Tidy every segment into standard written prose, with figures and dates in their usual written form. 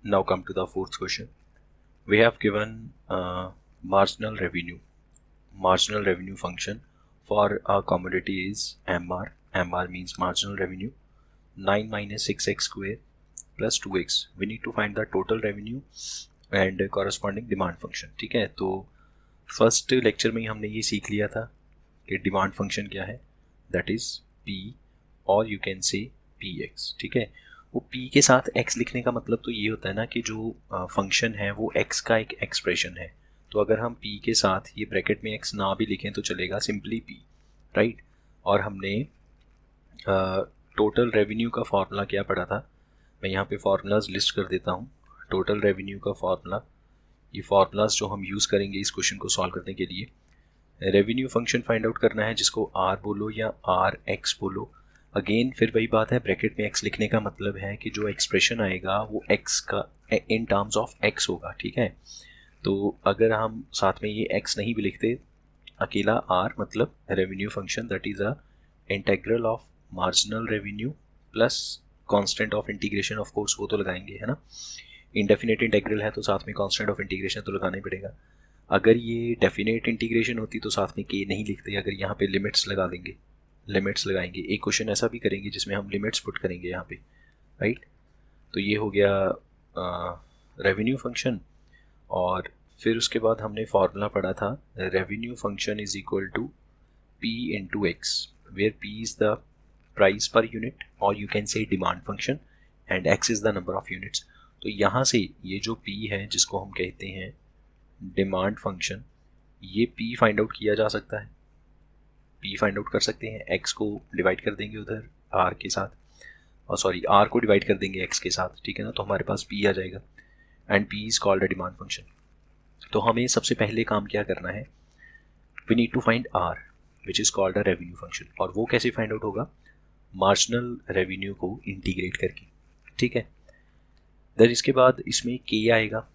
Now come to the fourth question. We have given marginal revenue function for our commodity is MR. MR means marginal revenue. 9 minus 6x square plus 2x. We need to find the total revenue and corresponding demand function. ठीक है, तो first lecture में ही हमने ये सीख लिया था कि डिमांड फंक्शन क्या है, दैट इज P और यू कैन से PX. ठीक है, वो P के साथ X लिखने का मतलब तो ये होता है ना कि जो फंक्शन है वो X का एक एक्सप्रेशन है. तो अगर हम P के साथ ये ब्रैकेट में X ना भी लिखें तो चलेगा, सिंपली P, राइट. और हमने टोटल रेवेन्यू का फॉर्मूला क्या पढ़ा था, मैं यहाँ पे फार्मूलाज लिस्ट कर देता हूँ. टोटल रेवेन्यू का फॉर्मूला, ये फार्मूलाज जो हम यूज़ करेंगे इस क्वेश्चन को सॉल्व करने के लिए. रेवेन्यू फंक्शन फाइंड आउट करना है जिसको R बोलो या RX बोलो. अगेन फिर वही बात है, ब्रैकेट में X लिखने का मतलब है कि जो एक्सप्रेशन आएगा वो X का इन टर्म्स ऑफ X होगा. ठीक है, तो अगर हम साथ में ये X नहीं भी लिखते, अकेला R मतलब revenue function, that is a integral of marginal revenue plus constant of integration. Of course वो तो लगाएंगे, है ना. इनडेफिनेट इंटेग्रल है तो साथ में कांस्टेंट ऑफ इंटीग्रेशन तो लगाना ही पड़ेगा. अगर ये डेफिनेट इंटीग्रेशन होती तो साथ में के नहीं लिखते, अगर यहाँ पे लिमिट्स लगा देंगे, लिमिट्स लगाएंगे. एक क्वेश्चन ऐसा भी करेंगे जिसमें हम लिमिट्स पुट करेंगे यहाँ पे, राइट. तो ये हो गया रेवेन्यू फंक्शन. और फिर उसके बाद हमने फार्मूला पढ़ा था, revenue function is equal to P into X, where P is the price per unit और you can say demand function and X is the number of units. तो यहाँ से ये जो P है जिसको हम कहते हैं डिमांड फंक्शन, ये P फाइंड आउट किया जा सकता है. P फाइंड आउट कर सकते हैं, X को डिवाइड कर देंगे उधर R के साथ, और सॉरी R को डिवाइड कर देंगे X के साथ. ठीक है ना, तो हमारे पास P आ जाएगा and P is called a demand function. तो हमें सबसे पहले काम क्या करना है, we need to find R which is called a revenue function. और वो कैसे फाइंड आउट होगा, मार्जिनल रेवेन्यू को इंटीग्रेट करके. ठीक है, देन इसके बाद इसमें K आएगा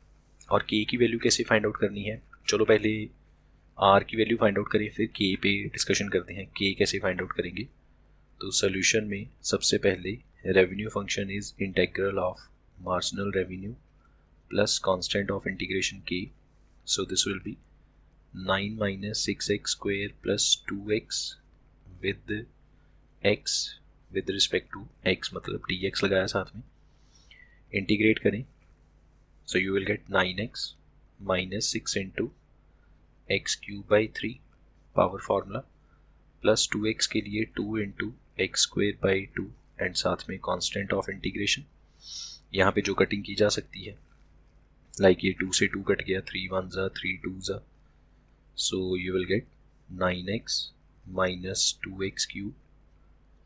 और K की वैल्यू कैसे फाइंड आउट करनी है. चलो पहले R की वैल्यू फाइंड आउट करें, फिर K पे डिस्कशन करते हैं K कैसे फाइंड आउट करेंगे. तो सोल्यूशन में सबसे पहले revenue function is integral of marginal revenue plus constant of integration K. So this will be 9 minus 6x square plus 2x with x with respect to x, मतलब dx लगाया साथ में, integrate करें. So you will gate 9x minus 6 into x cube by 3 power formula plus 2x के लिए 2 into x square by 2 and साथ में constant of integration. यहाँ पे जो कटिंग की जा सकती है, लाइक ये 2 से 2 कट गया, 3 1 ज़ा 3 2 ज़ा. So you will get 9x minus 2x cube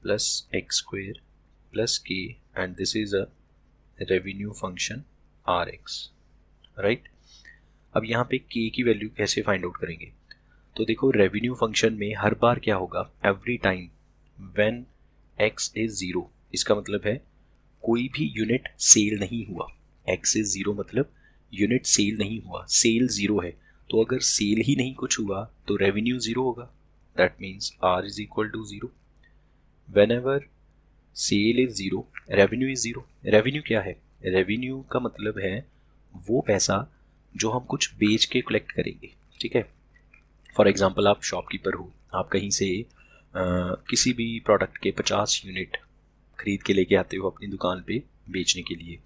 plus x square plus k, and this is a revenue function Rx, right. अब यहाँ पे k की वैल्यू कैसे फाइंड आउट करेंगे, तो देखो रेवेन्यू फंक्शन में हर बार क्या होगा, every time when x is 0, इसका मतलब है कोई भी यूनिट सेल नहीं हुआ. x इज 0 मतलब यूनिट सेल नहीं हुआ, सेल 0 है. तो अगर सेल ही नहीं कुछ हुआ तो रेवेन्यू 0 होगा, that means R is equal to 0. Whenever sale is 0 revenue is 0. Revenue क्या है, रेवेन्यू का मतलब है वो पैसा जो हम कुछ बेच के कलेक्ट करेंगे. ठीक है, फॉर एग्जांपल आप शॉपकीपर हो, आप कहीं से किसी भी प्रोडक्ट के 50 यूनिट खरीद के लेके आते हो अपनी दुकान पे बेचने के लिए.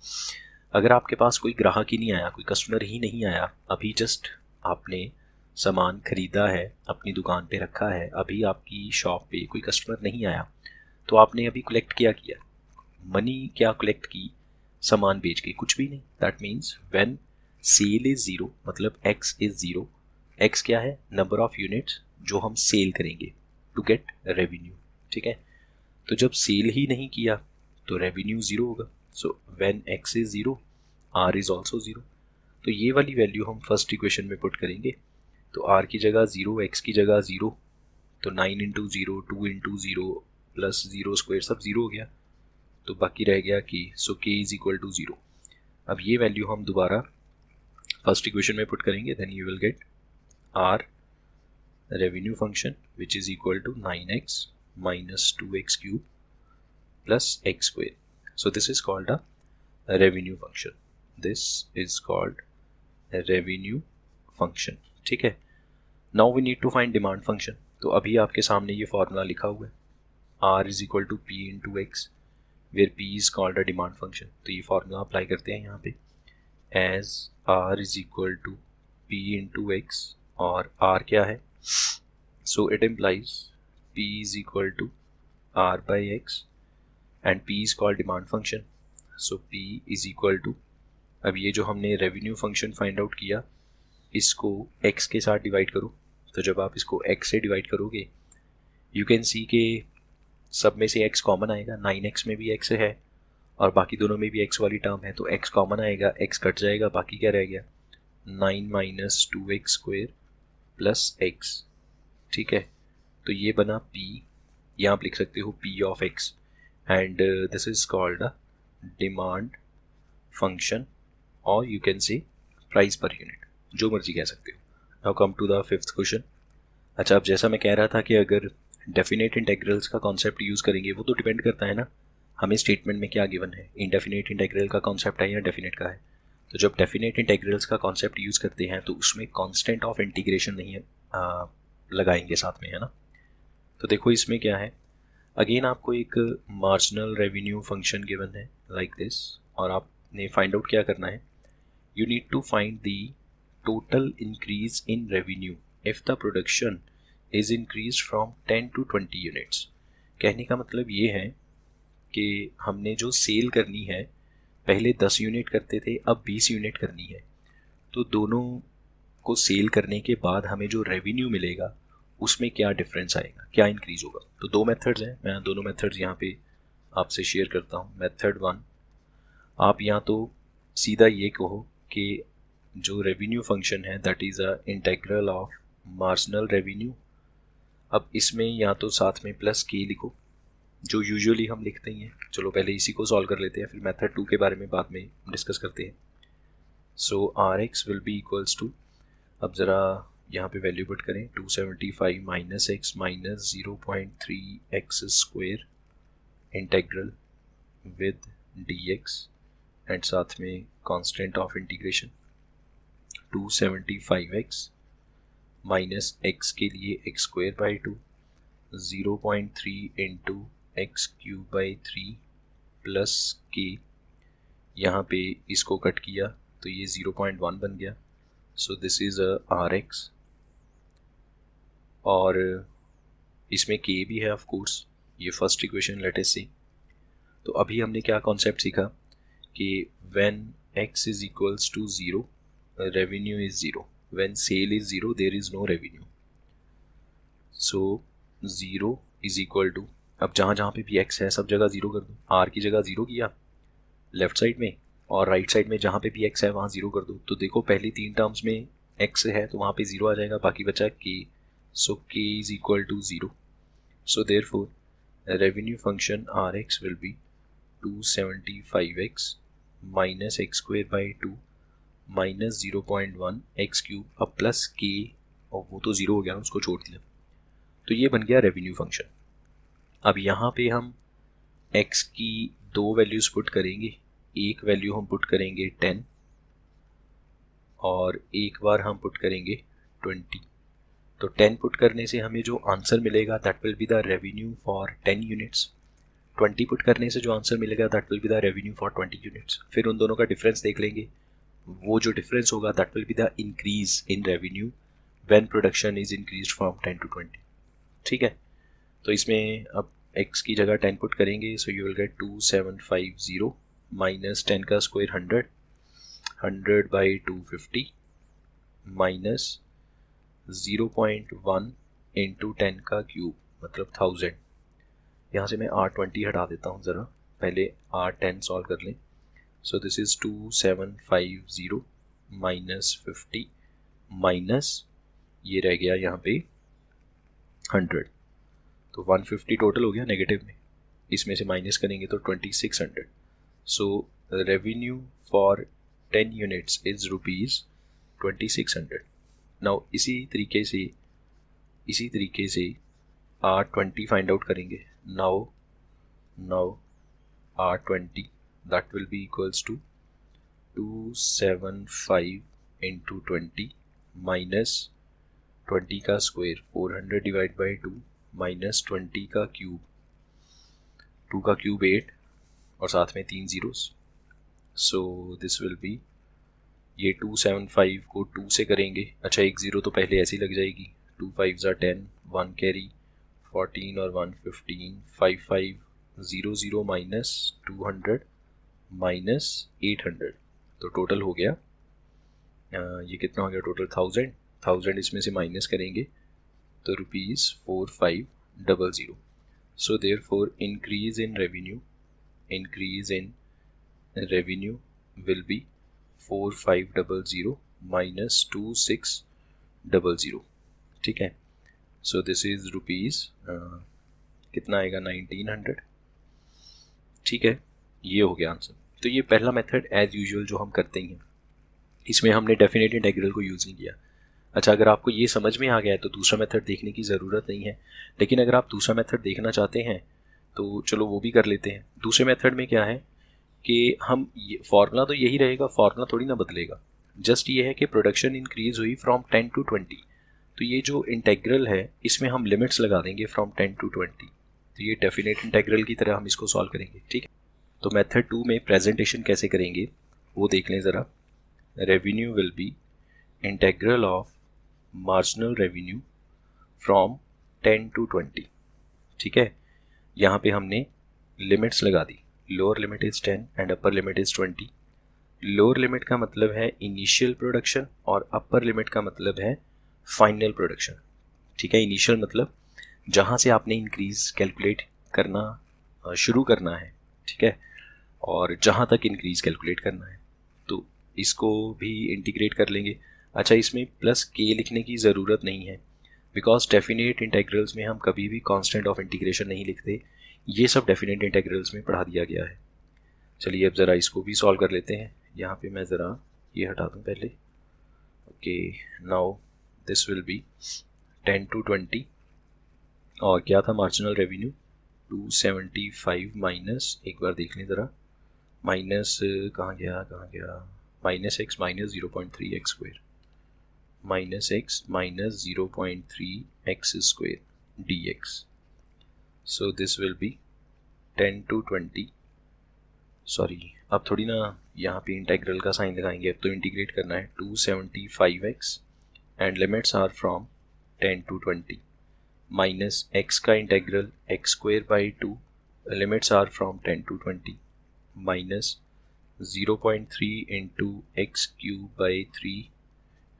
अगर आपके पास कोई ग्राहक ही नहीं आया, कोई कस्टमर ही नहीं आया, अभी जस्ट आपने सामान खरीदा है, अपनी दुकान पे रखा है, अभी आपकी शॉप पे कोई कस्टमर नहीं आया, तो आपने अभी कलेक्ट किया मनी क्या कलेक्ट की, सामान बेच के, कुछ भी नहीं. That means when sale is 0 मतलब x इज 0. x क्या है, नंबर ऑफ यूनिट्स जो हम सेल करेंगे टू गेट रेवेन्यू. ठीक है, तो जब सेल ही नहीं किया तो रेवेन्यू 0 होगा. So when x is 0 R is also 0. तो ये वाली वैल्यू हम फर्स्ट इक्वेशन में पुट करेंगे. तो R की जगह 0, x की जगह 0, तो 9 इंटू 0 2 इंटू 0 प्लस 0 स्क्वायर सब 0 हो गया, तो बाकी रह गया K. So K is equal to 0. अब ये वैल्यू हम दोबारा फर्स्ट इक्वेशन में पुट करेंगे, then you will get R revenue function which is equal to 9x minus 2x cube plus x square. So this is called a revenue function. This is called revenue function. ठीक है. Now we need to find demand function. तो अभी आपके सामने ये formula लिखा हुआ है, R is equal to P into X, where P is called a demand function. तो ये फॉर्मूला अप्लाई करते हैं यहाँ पे, as R is equal to P into X, और R क्या है, so it implies P is equal to R by X and P is called demand function. So P is equal to, अब ये जो हमने रेवेन्यू फंक्शन फाइंड आउट किया इसको x के साथ डिवाइड करो. तो जब आप इसको x से डिवाइड करोगे यू कैन सी के सब में से x कॉमन आएगा. 9x में भी x है और बाकी दोनों में भी x वाली टर्म है, तो x कॉमन आएगा, x कट जाएगा, बाकी क्या रह गया 9 minus 2x square plus x. ठीक है. तो ये बना p, यहाँ आप लिख सकते हो p of x, and this is called a demand function, और you can say price per unit, जो मर्जी कह सकते हो. Now come to the fifth question. अच्छा, अब जैसा मैं कह रहा था कि अगर डेफिनेट इंटेग्रल्स का कॉन्सेप्ट यूज़ करेंगे, वो तो डिपेंड करता है ना हमें स्टेटमेंट में क्या गिवन है, इंडेफिनेट इंटेग्रल का कॉन्सेप्ट है या डेफिनेट का है. तो जब डेफिनेट इंटेग्रल्स का कॉन्सेप्ट यूज़ करते हैं तो उसमें कांस्टेंट ऑफ इंटीग्रेशन नहीं है लगाएंगे साथ में, है ना. तो देखो इसमें क्या है, अगेन आपको एक मार्जिनल रेवेन्यू फंक्शन गिवन है लाइक दिस, और आपने फाइंड आउट क्या करना है, you need to find the total increase in revenue if the production is increased from 10 to 20 units. कहने का मतलब ये है कि हमने जो सेल करनी है, पहले 10 यूनिट करते थे, अब 20 यूनिट करनी है. तो दोनों को सेल करने के बाद हमें जो रेवेन्यू मिलेगा उसमें क्या डिफरेंस आएगा, क्या इंक्रीज होगा. तो दो मेथड्स हैं, मैं दोनों मेथड्स यहाँ पे आपसे शेयर करता हूँ. मेथड 1, आप यहाँ तो सीधा ये कहो कि जो रेवेन्यू फंक्शन है that is a integral of marginal revenue. अब इसमें या तो साथ में प्लस के लिखो, जो यूजुअली हम लिखते ही हैं. चलो पहले इसी को सॉल्व कर लेते हैं, फिर मेथड 2 के बारे में बाद में डिस्कस करते हैं. So R X will be equals to, अब ज़रा यहाँ पे वैल्यू पुट करें, 275 minus X minus 0.3 X square integral with D X, and साथ में constant of integration 275x minus x के लिए x square by 2, 0.3 into X cube by 3 plus K, यहाँ पे इसको कट किया तो ये 0.1 बन गया. So this is R X, और इसमें के भी है ऑफ कोर्स. ये first equation let us see. तो अभी हमने क्या कॉन्सेप्ट सीखा कि when x is equals to 0 revenue is 0. When sale is 0 there is no revenue. So 0 is equal to, अब जहाँ जहाँ पे भी x है सब जगह 0 कर दो. r की जगह 0 किया लेफ्ट साइड में, और राइट साइड में जहाँ पे भी x है वहाँ 0 कर दो. तो देखो पहली 3 टर्म्स में x है तो वहाँ पे 0 आ जाएगा, बाकी बचा k. So k is equal to 0. So therefore revenue function rx will be 275x minus x square by 2 minus 0.1 x cube, अब प्लस के, और वो तो 0 हो गया ना, उसको छोड़ दिया. तो ये बन गया रेवेन्यू फंक्शन. अब यहाँ पे हम x की दो वैल्यूज़ पुट करेंगे. एक वैल्यू हम पुट करेंगे 10 और एक बार हम पुट करेंगे 20. तो 10 पुट करने से हमें जो आंसर मिलेगा that will be the revenue for 10 units. 20 put करने से जो आंसर मिलेगा that will be the revenue for 20 units. फिर उन दोनों का डिफरेंस देख लेंगे, वो जो डिफरेंस होगा that will be the increase in revenue when production is increased from 10 to 20. ठीक है. तो इसमें अब x की जगह 10 पुट करेंगे, so you will gate 2750 minus 10 का स्क्वायर 100 बाई 250 माइनस 0.1 इंटू 10 का क्यूब मतलब 1000. यहाँ से मैं R20 हटा देता हूँ ज़रा, पहले R10 सॉल्व कर लें. So this is 2750 minus 50 minus ये रह गया यहाँ पे 100, तो 150 टोटल हो गया नेगेटिव में, इसमें से माइनस करेंगे तो 2600. So revenue for 10 units is rupees 2600. Now इसी तरीके से R20 फाइंड आउट करेंगे. Now R20 that will be equals to 275 into 20 minus 20 का स्क्वायर 400 डिवाइड बाई 2 माइनस 20 का क्यूब, 2 का क्यूब 8 और साथ में 3 zeros. So this will be, ये 275 को 2 से करेंगे, अच्छा एक ज़ीरो तो पहले ऐसी लग जाएगी, 2 5 10, 1 कैरी 14 और 1 15, 5 5 0 0 माइनस 200 माइनस 800, तो टोटल हो गया ये कितना हो गया टोटल 1000 इसमें से माइनस करेंगे तो ₹4500। So therefore increase in revenue will be 4500 minus 2600, ठीक है। सो दिस इज रुपीज़ कितना आएगा 1900, ठीक है। ये हो गया आंसर। तो ये पहला मेथड एज यूजुअल जो हम करते ही हैं, इसमें हमने डेफिनेट इंटीग्रल को यूज़ नहीं किया। अच्छा, अगर आपको ये समझ में आ गया है तो दूसरा मेथड देखने की ज़रूरत नहीं है, लेकिन अगर आप दूसरा मेथड देखना चाहते हैं तो चलो वो भी कर लेते हैं। दूसरे मेथड में क्या है कि हम फार्मूला तो यही रहेगा, फार्मूला थोड़ी ना बदलेगा, जस्ट ये है कि प्रोडक्शन इंक्रीज हुई फ्रॉम 10 to 20, तो ये जो इंटीग्रल है इसमें हम लिमिट्स लगा देंगे फ्रॉम 10 to 20, तो ये डेफिनेट इंटीग्रल की तरह हम इसको सॉल्व करेंगे, ठीक है। तो मेथड 2 में प्रेजेंटेशन कैसे करेंगे वो देख लें ज़रा। Revenue will be integral of marginal revenue from 10 to 20, ठीक है। यहाँ पे हमने लिमिट्स लगा दी, lower limit is 10 and upper limit is 20। Lower limit का मतलब है इनिशियल प्रोडक्शन और अपर लिमिट का मतलब है फाइनल प्रोडक्शन, ठीक है। इनिशियल मतलब जहाँ से आपने इंक्रीज़ कैलकुलेट करना शुरू करना है, ठीक है, और जहाँ तक इंक्रीज़ कैलकुलेट करना है, तो इसको भी इंटीग्रेट कर लेंगे। अच्छा, इसमें प्लस के लिखने की ज़रूरत नहीं है, बिकॉज डेफिनेट इंटीग्रल्स में हम कभी भी कांस्टेंट ऑफ इंटीग्रेशन नहीं लिखते, ये सब डेफिनेट इंटीग्रल्स में पढ़ा दिया गया है। चलिए अब ज़रा इसको भी सॉल्व कर लेते हैं। यहाँ पे मैं ज़रा ये हटा दूँ पहले। Okay, now this will be 10 to 20 और क्या था मार्जिनल रेवेन्यू 275 माइनस, एक बार देख लें ज़रा, माइनस कहाँ गया minus X minus 0.3 X square minus X minus 0.3 X square D x. So this will be 10 to 20, sorry अब थोड़ी ना यहाँ पे इंटीग्रल का साइन लगाएंगे, अब तो इंटीग्रेट करना है 275x and limits are from 10 to 20 minus x का integral X square by 2, limits are from 10 to 20 minus 0.3 into X cube by 3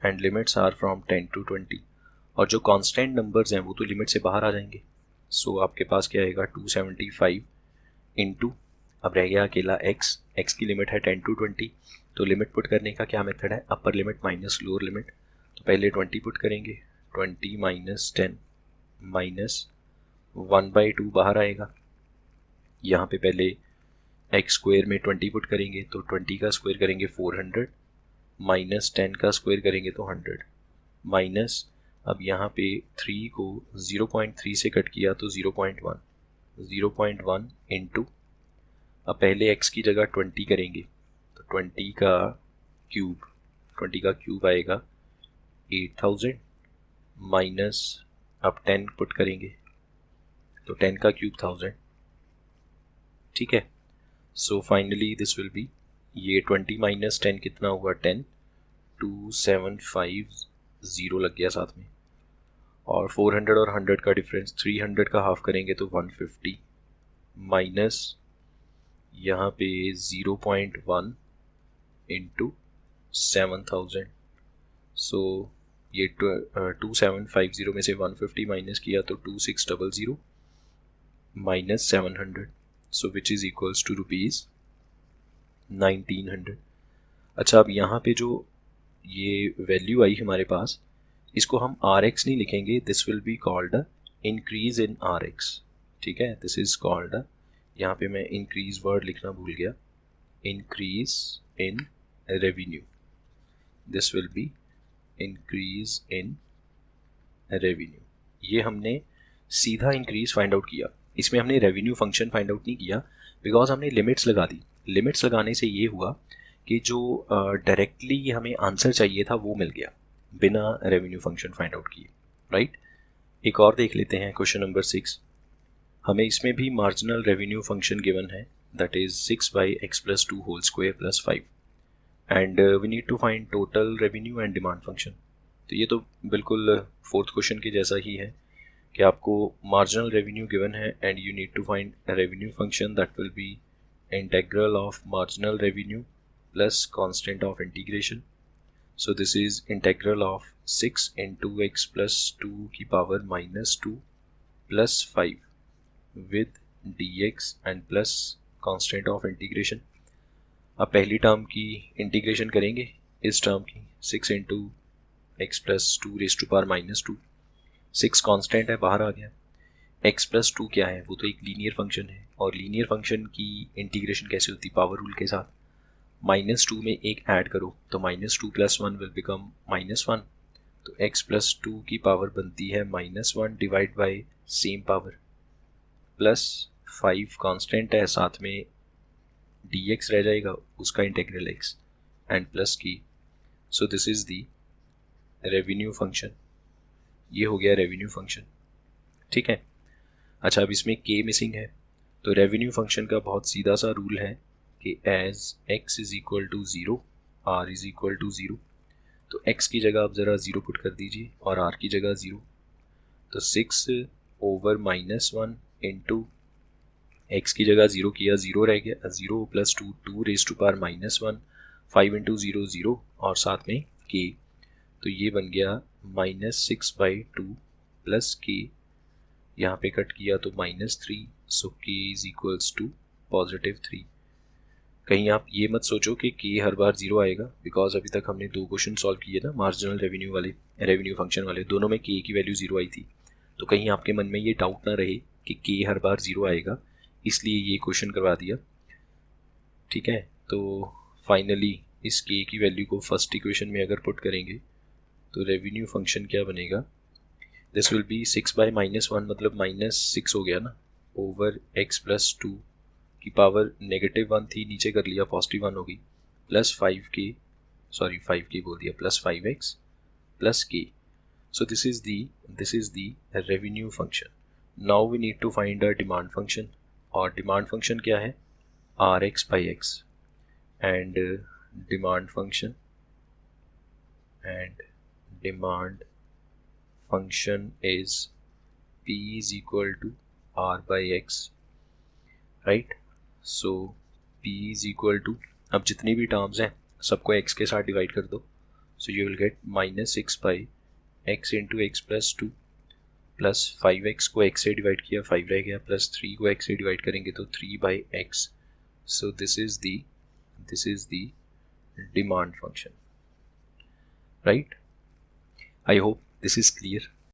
and limits are from 10 to 20, और जो कांस्टेंट नंबर्स हैं वो तो लिमिट से बाहर आ जाएंगे। सो आपके पास क्या आएगा 275 इंटू, अब रह गया अकेला x की लिमिट है 10 to 20, तो लिमिट पुट करने का क्या मेथड है, upper limit minus lower limit, तो पहले 20 पुट करेंगे, 20 माइनस 10 माइनस 1/2 बाहर आएगा। यहाँ पे पहले एक्स स्क्वायर में 20 पुट करेंगे तो 20 का स्क्वायर करेंगे 400 माइनस 10 का स्क्वायर करेंगे तो 100 माइनस, अब यहाँ पे 3 को 0.3 से कट किया तो 0.1 इंटू, अब पहले x की जगह 20 करेंगे तो 20 का क्यूब आएगा 8000 माइनस, अब 10 पुट करेंगे तो 10 का क्यूब 1000, ठीक है। So finally this will be, ये 20 माइनस 10 कितना हुआ 10, 2750 लग गया साथ में, और 400 और 100 का डिफरेंस 300 का हाफ करेंगे तो 150 माइनस यहाँ पे 0.1 इंटू 7000। सो ये 2750 में से 150 माइनस किया तो 2600 minus 700, so which is equals to ₹1900। अच्छा, अब यहाँ पे जो ये वैल्यू आई हमारे पास, इसको हम RX नहीं लिखेंगे, this will be called a increase in RX, ठीक है। दिस इज कॉल्ड अ, यहाँ पे मैं इंक्रीज वर्ड लिखना भूल गया, increase in revenue, this will be increase in revenue. ये हमने सीधा इंक्रीज फाइंड आउट किया, इसमें हमने रेवेन्यू फंक्शन फाइंड आउट नहीं किया, बिकॉज हमने लिमिट्स लगा दी। लिमिट्स लगाने से ये हुआ कि जो डायरेक्टली हमें आंसर चाहिए था वो मिल गया बिना रेवेन्यू फंक्शन फाइंड आउट किए, राइट। एक और देख लेते हैं, क्वेश्चन नंबर 6। हमें इसमें भी मार्जिनल रेवेन्यू फंक्शन गिवन है, that is 6/x+2 whole square plus 5 and we need to find total revenue and demand function. तो ये तो बिल्कुल फोर्थ क्वेश्चन के जैसा ही है कि आपको मार्जिनल रेवेन्यू गिवन है and you need to find revenue function that will be integral of marginal revenue plus constant of integration. So this is integral of 6 into x plus 2 की power -2 plus 5 with dx and plus constant of integration. अब पहली term की integration करेंगे, इस term की 6 into x plus 2 raised to power -2। 6 constant है, बाहर आ गया। x plus 2 क्या है, वो तो एक लीनियर फंक्शन है, और लीनियर फंक्शन की इंटीग्रेशन कैसे होती, पावर रूल के साथ। -2 में एक ऐड करो तो -2 + 1 विल बिकम -1, तो x plus 2 की पावर बनती है -1 divide by same power plus 5 constant है, साथ में dx रह जाएगा, उसका इंटीग्रल x एंड प्लस की। सो this is the revenue function. ये हो गया रेवेन्यू फंक्शन, ठीक है। अच्छा, अब इसमें k मिसिंग है, तो रेवेन्यू फंक्शन का बहुत सीधा सा रूल है कि as x is equal to 0 r is equal to 0, तो x की जगह आप ज़रा 0 पुट कर दीजिए और r की जगह 0, तो 6/-1 इंटू x की जगह 0 किया, 0 रह गया, 0 + 2 2 raised to power -1, 5 into 0 0 और साथ में k, तो ये बन गया -6/2 प्लस k, यहाँ पे कट किया तो -3, सो k इज इक्वल्स टू +3। कहीं आप ये मत सोचो कि k हर बार 0 आएगा, बिकॉज अभी तक हमने 2 क्वेश्चन सॉल्व किए ना, मार्जिनल रेवेन्यू वाले, रेवेन्यू फंक्शन वाले, दोनों में k की वैल्यू 0 आई थी। तो कहीं आपके मन में ये डाउट ना रहे कि k हर बार 0 आएगा, इसलिए ये क्वेश्चन करवा दिया, ठीक है। तो फाइनली इस k की वैल्यू को फर्स्ट इक्वेशन में अगर पुट करेंगे तो रेवेन्यू फंक्शन क्या बनेगा, दिस विल बी 6/-1 मतलब -6 हो गया ना, ओवर x plus 2 की पावर -1 थी, नीचे कर लिया, +1 होगी, प्लस 5k बोल दिया, plus 5x plus k। So this is the revenue function. Now we need to find a demand function, और डिमांड फंक्शन क्या है, rx/x, and demand function is p is equal to r/x, right. So p is equal to, अब जितनी भी terms हैं सबको x के साथ डिवाइड कर दो, so you will gate -6/x into x plus 2 plus 5x को x से डिवाइड किया, 5 रह गया, प्लस 3 को x से डिवाइड करेंगे तो 3/x। So this is the demand function, right. I hope this is clear.